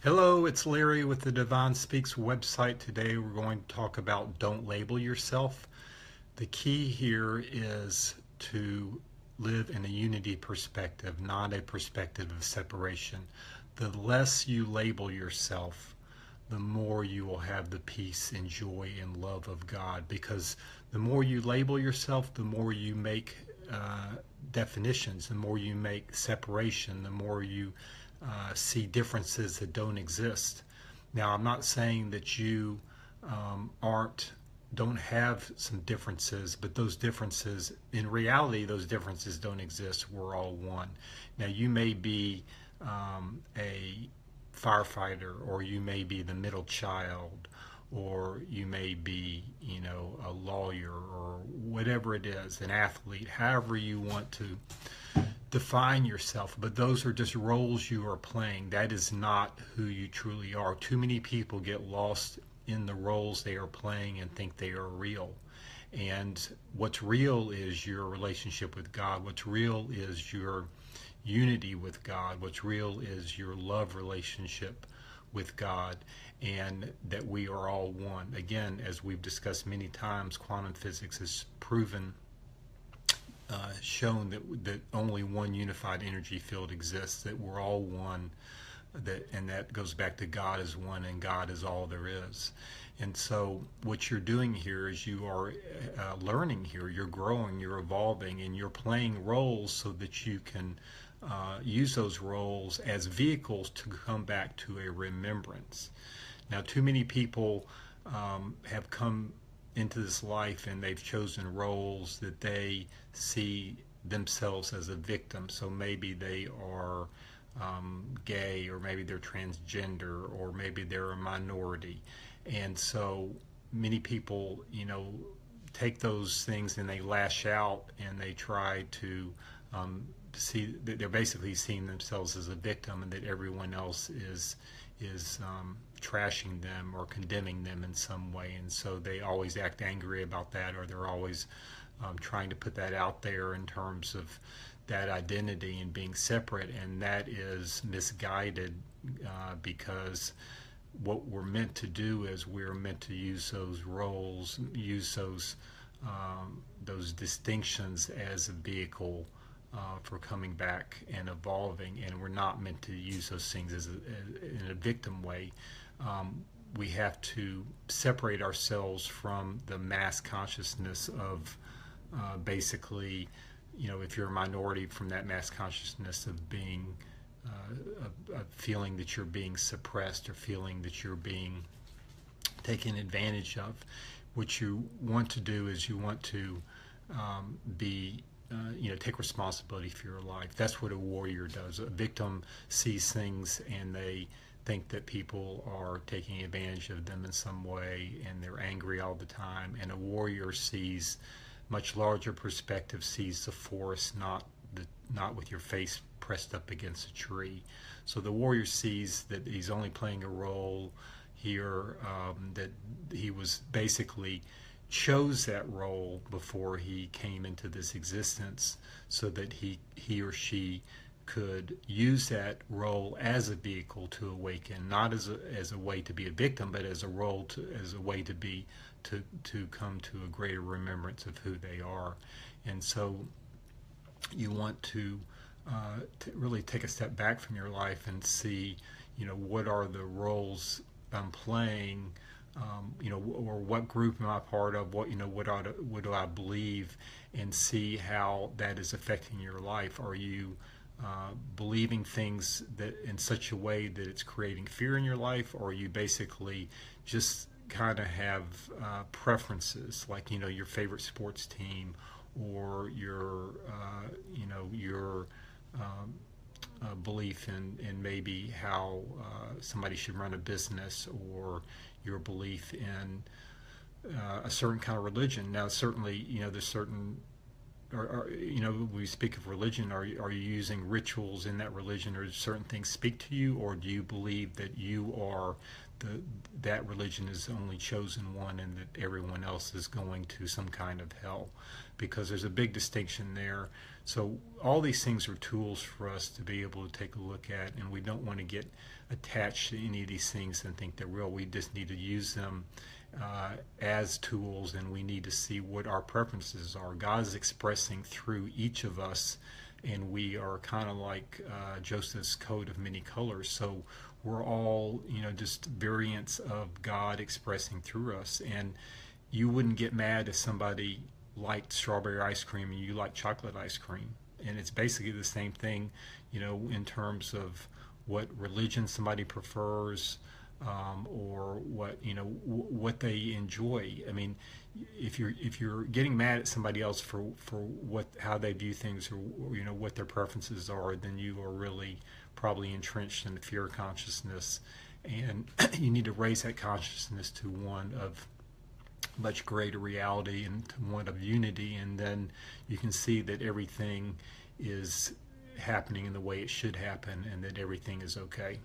Hello, it's Larry with the Divine Speaks website. Today we're going to talk about don't label yourself. The key here is to live in a unity perspective, not a perspective of separation. The less you label yourself, the more you will have the peace and joy and love of God. Because the more you label yourself, the more you make definitions, the more you make separation, the more you see differences that don't exist. Now, I'm not saying that you aren't don't have some differences, but those differences, in reality, those differences don't exist. We're all one. Now, you may be a firefighter, or you may be the middle child, or you may be, a lawyer, or whatever it is, an athlete, however you want to define yourself, but those are just roles you are playing. That is not who you truly are. Too many people get lost in the roles they are playing and think they are real. And what's real is your relationship with God. What's real is your unity with God. What's real is your love relationship with God, and that we are all one. Again, as we've discussed many times, quantum physics has proven shown that only one unified energy field exists, that we're all one, and that goes back to God is one and God is all there is. And so what you're doing here is you are learning here, you're growing, you're evolving, and you're playing roles so that you can use those roles as vehicles to come back to a remembrance. Now, too many people have come into this life and they've chosen roles that they see themselves as a victim. So maybe they are gay, or maybe they're transgender, or maybe they're a minority. And so many people, take those things and they lash out and they try to see that they're basically seeing themselves as a victim, and that everyone else is trashing them or condemning them in some way. And so they always act angry about that, or they're always trying to put that out there in terms of that identity and being separate. And that is misguided, because what we're meant to do is we're meant to use those roles, use those distinctions as a vehicle for coming back and evolving, and we're not meant to use those things in a victim way. We have to separate ourselves from the mass consciousness of basically, if you're a minority, from that mass consciousness of being of feeling that you're being suppressed, or feeling that you're being taken advantage of. What you want to do is you want to be take responsibility for your life. That's what a warrior does. A victim sees things and they think that people are taking advantage of them in some way, and they're angry all the time. And a warrior sees much larger perspective, sees the forest, not with your face pressed up against a tree. So the warrior sees that he's only playing a role here, that he was basically chose that role before he came into this existence, so that he or she could use that role as a vehicle to awaken, not as a way to be a victim, but as a role as a way to come to a greater remembrance of who they are. And so you want to really take a step back from your life and see, what are the roles I'm playing, or what group am I part of, what do I believe, and see how that is affecting your life. Are you believing things that in such a way that it's creating fear in your life, or are you basically just kind of have preferences, like your favorite sports team, or your belief in maybe how somebody should run a business, or your belief in a certain kind of religion. Now, certainly, there's certain, we speak of religion. Are you using rituals in that religion, or certain things speak to you, or do you believe that you are that religion is the only chosen one, and that everyone else is going to some kind of hell? Because there's a big distinction there. So all these things are tools for us to be able to take a look at, and we don't want to get attach to any of these things and think they're real. We just need to use them as tools, and we need to see what our preferences are. God is expressing through each of us, and we are kind of like Joseph's coat of many colors. So we're all, just variants of God expressing through us. And you wouldn't get mad if somebody liked strawberry ice cream and you like chocolate ice cream. And it's basically the same thing, in terms of what religion somebody prefers, or what they enjoy. I mean, if you're getting mad at somebody else for how they view things, or what their preferences are, then you are really probably entrenched in the fear consciousness, and you need to raise that consciousness to one of much greater reality and to one of unity, and then you can see that everything is happening in the way it should happen, and that everything is okay.